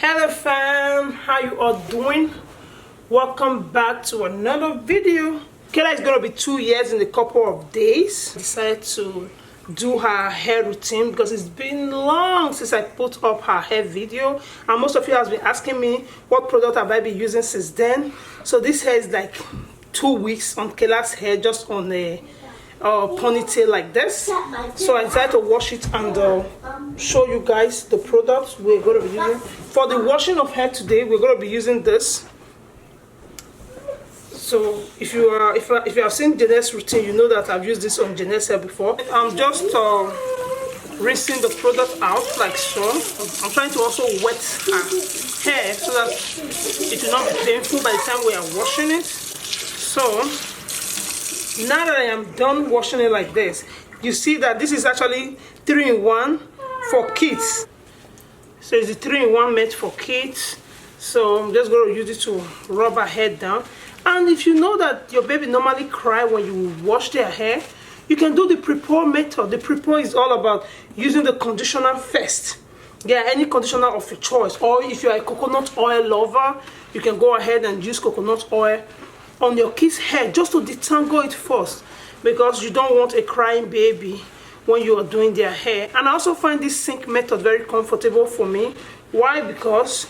Hello fam, how you all doing? Welcome back to another video. Kayla is gonna be 2 years in a couple of days. I decided to do her hair routine because it's been long since I put up her hair video, and most of you have been asking me what product have I been using since then. So this hair is like 2 weeks on Kayla's hair, just on a ponytail like this. So I decided to wash it and show you guys the products we're going to be using for the washing of hair. Today we're going to be using this. So if you have seen Jeanette's routine, you know that I've used this on Jeanette's hair before. I'm just rinsing the product out like so. I'm trying to also wet her hair so that it will not be painful by the time we are washing it. So now that I am done washing it like this, you see that this is actually 3-in-1 for kids. So it's a 3-in-1 meant for kids. So I'm just going to use it to rub her hair down. And if you know that your baby normally cry when you wash their hair, you can do the pre-pour method. The pre-pour is all about using the conditioner first. Yeah, any conditioner of your choice. Or if you're a coconut oil lover, you can go ahead and use coconut oil on your kid's hair just to detangle it first, because you don't want a crying baby when you are doing their hair. And I also find this sink method very comfortable for me. Why? Because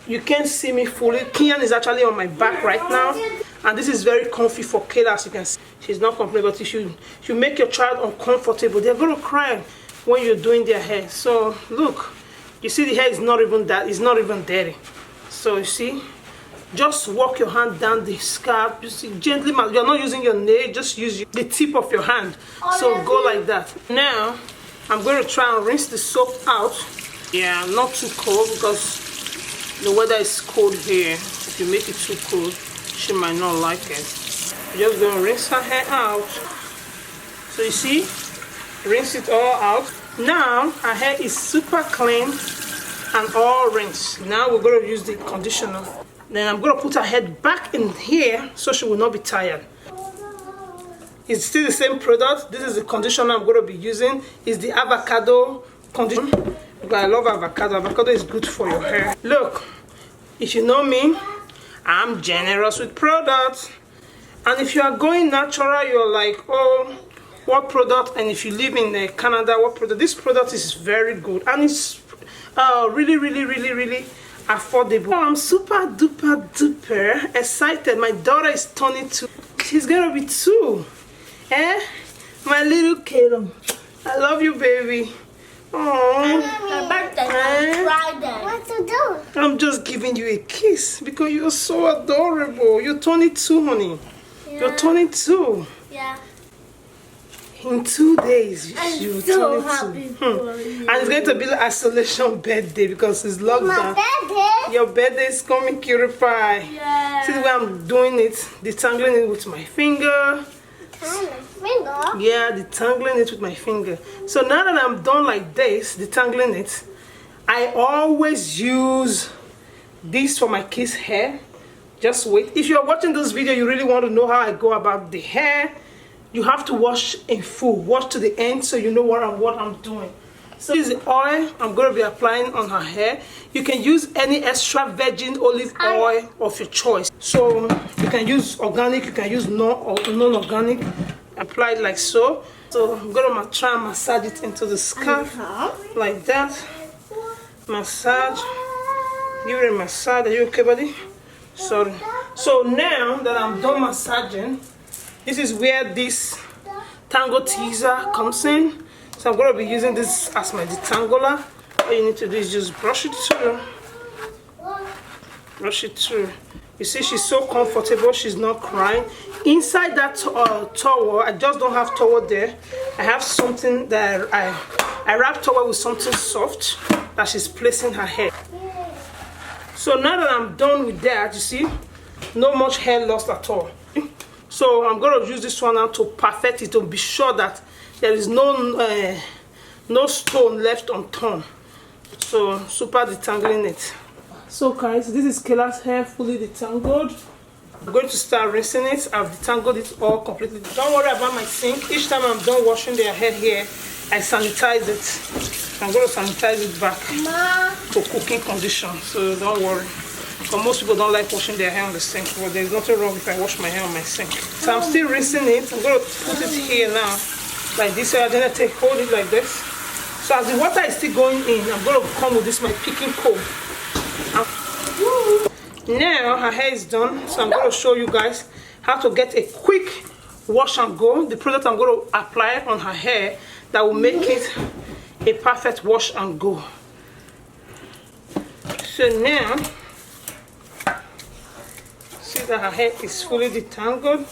you can't see me fully. Kian is actually on my back right now, and this is very comfy for Kayla. As you can see, she's not complaining, but if you make your child uncomfortable, they're going to cry when you're doing their hair. So look, you see the hair is not even dirty. So you see, just walk your hand down the scalp. You see, gently, you're not using your nail, just use the tip of your hand. So go like that. Now I'm going to try and rinse the soap out. Yeah, not too cold because the weather is cold here. If you make it too cold, she might not like it. You're just going to rinse her hair out. So you see, rinse it all out. Now her hair is super clean and all rinsed. Now we're going to use the conditioner. Then I'm going to put her head back in here so she will not be tired. It's still the same product. This is the conditioner I'm going to be using. It's the avocado conditioner. Because I love avocado. Avocado is good for your hair. Look, if you know me, I'm generous with products. And if you are going natural, you're like, oh, what product? And if you live in Canada, what product? This product is very good. And it's really affordable. I'm super duper excited. My daughter is turning 2. She's gonna be 2. My little Kayla. I love you, baby. My birthday on Friday. What to do? I'm just giving you a kiss because you're so adorable. You're turning 2, honey. Yeah. You're turning 2. Yeah. In 2 days, I'm so happy for you. And it's going to be an isolation birthday because it's lockdown. My birthday? Your birthday is coming, cutie pie. Yeah. See the way I'm doing it, detangling it with my finger. Finger? Yeah, detangling it with my finger. So now that I'm done like this, detangling it, I always use this for my kids' hair. Just wait. If you're watching this video, you really want to know how I go about the hair, you have to wash in full. Wash to the end so you know what I'm doing. So this is the oil I'm going to be applying on her hair. You can use any extra virgin olive oil of your choice. So you can use organic, you can use non-organic. Apply it like so. So I'm going to try and massage it into the scalp like that. Massage. Give it a massage. Are you okay, buddy? Sorry. So now that I'm done massaging, this is where this tangle teaser comes in. So I'm going to be using this as my detangler. All you need to do is just brush it through. Brush it through. You see, she's so comfortable. She's not crying. Inside that towel, I just don't have towel there. I have something that I wrap towel with something soft that she's placing her hair. So now that I'm done with that, you see, no much hair lost at all. So I'm going to use this one now to perfect it, to be sure that there is no stone left unturned. So super detangling it. So guys, this is Kayla's hair fully detangled. I'm going to start rinsing it. I've detangled it all completely. Don't worry about my sink. Each time I'm done washing their hair here, I sanitize it. I'm going to sanitize it back to cooking condition, so don't worry. But most people don't like washing their hair on the sink, but there's nothing wrong if I wash my hair on my sink. So I'm still rinsing it. I'm going to put it here now, like this. So then I hold it like this. So as the water is still going in, I'm going to come with this, my picking comb. Now her hair is done, so I'm going to show you guys how to get a quick wash and go. The product I'm going to apply on her hair that will make it a perfect wash and go. So now, see that her hair is fully detangled.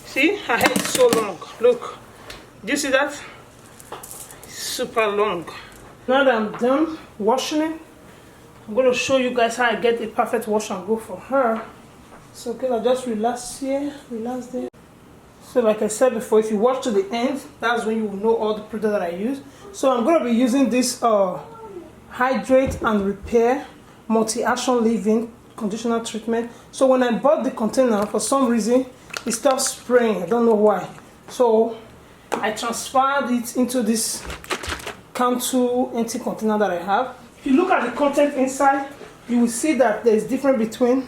See, her hair is so long. Look, do you see that? Super long. Now that I'm done washing it, I'm going to show you guys how I get a perfect wash and go for her. So okay, I'll just relax here, relax there. So like I said before, if you watch to the end, that's when you will know all the product that I use. So I'm going to be using this Hydrate and Repair Multi-Action Leave-In Conditioner Treatment. So when I bought the container, for some reason, it stopped spraying. I don't know why. So I transferred it into this Cantu empty container that I have. If you look at the content inside, you will see that there is difference between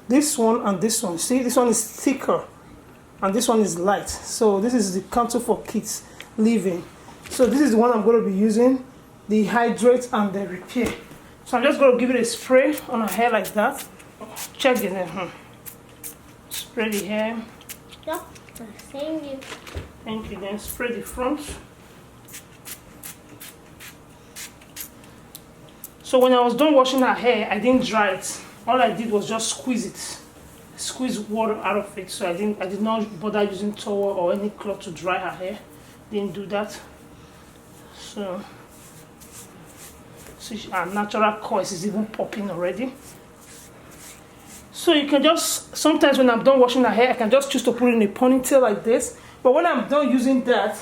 this one and this one. See, this one is thicker and this one is light. So this is the Cantu for Kids Leave-In. So this is the one I'm going to be using, the Hydrate and the Repair. So I'm just going to give it a spray on her hair like that. Check the hair. Spray the hair. Yeah, thank you. Thank you. Then spray the front. So when I was done washing her hair, I didn't dry it. All I did was just squeeze it. Squeeze water out of it. So I did not bother using towel or any cloth to dry her hair. Didn't do that. So see, our natural coils is even popping already. So you can just, sometimes when I'm done washing her hair, I can just choose to put it in a ponytail like this. But when I'm done using that,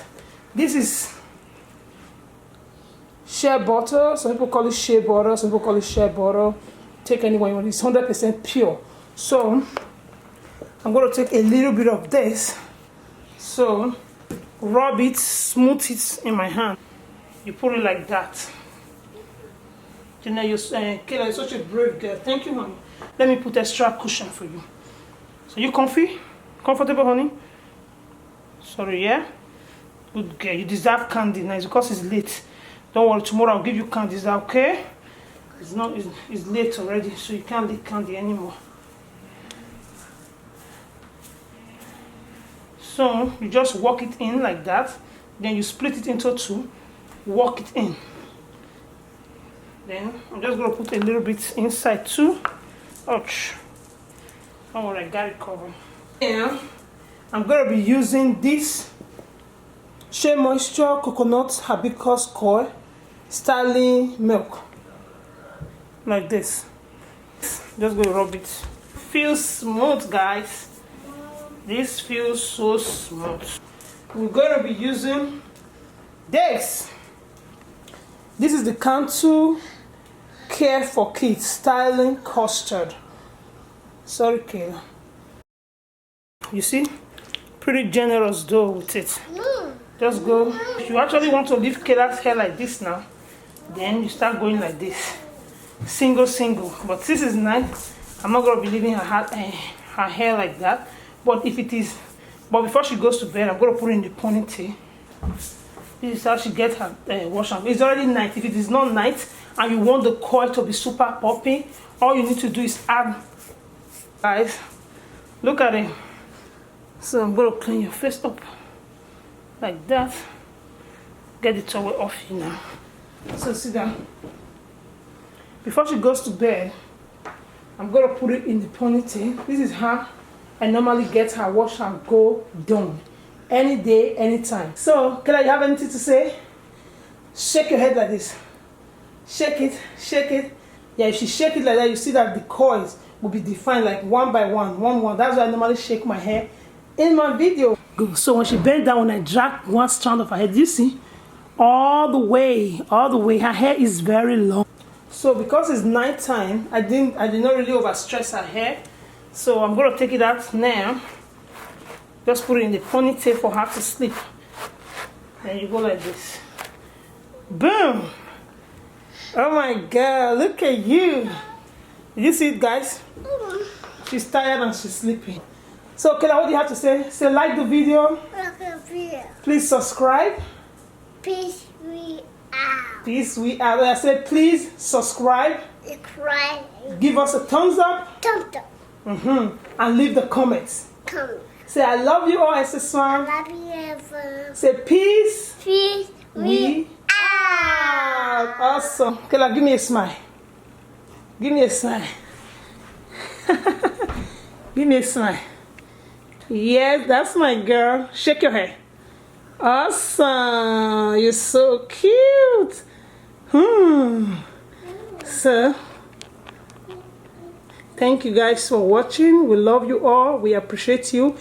this is shea butter. Some people call it shea butter, some people call it shea butter. Take any one you want. It's 100% pure. So I'm going to take a little bit of this. So rub it, smooth it in my hand. You put it like that. Kayla, you're such a brave girl. Thank you, honey. Let me put extra cushion for you. So you comfy? Comfortable, honey? Sorry, yeah? Good girl. You deserve candy now. It's because it's late. Don't worry, tomorrow I'll give you candy. Is that okay? It's late already, so you can't eat candy anymore. So you just walk it in like that. Then you split it into two. Walk it in. Then I'm just going to put a little bit inside too. Ouch. Don't worry, I got it covered. Yeah, I'm going to be using this Shea Moisture Coconut Hibiscus Coil Styling Milk. Like this. Just go rub it. Feels smooth, guys. This feels so smooth. We're going to be using this. This is the Cantu Care for Kids Styling Custard. Sorry, Kayla. You see? Pretty generous though with it. Just go. If you actually want to leave Kayla's hair like this now, then you start going like this. Single. But this is nice. I'm not going to be leaving her hair like that. But if it is, but before she goes to bed, I'm going to put it in the ponytail. This is how she gets her wash and go. It's already night. If it is not night and you want the coil to be super poppy, all you need to do is add. Guys, look at it. So I'm going to clean your face up like that. Get the towel off you now. So sit down. Before she goes to bed, I'm going to put it in the ponytail. This is how I normally get her wash and go done. Any day, anytime. So, can I have anything to say? Shake your head like this. Shake it, shake it. Yeah, if you shake it like that, you see that the coils will be defined like one by one. That's why I normally shake my hair in my video. Good. So when she bent down, when I drag one strand of her hair, do you see? All the way. Her hair is very long. So because it's night time, I did not really overstress her hair. So I'm going to take it out now. Just put it in the ponytail for her to sleep. And you go like this. Boom! Oh my God, look at you. Did you see it, guys? She's tired and she's sleeping. So, Kayla, what do you have to say? Say like the video. Please subscribe. Peace we out. Peace we out. I said please subscribe. Cry. Give us a thumbs up. Thumbs up. And leave the comments. Come. Say I love you all, thessfam. Love you ever. Say peace. Peace we out. Awesome. Kayla, give me a smile. Give me a smile. Give me a smile. Yes, that's my girl. Shake your hair. Awesome. You're so cute. So, thank you guys for watching. We love you all. We appreciate you.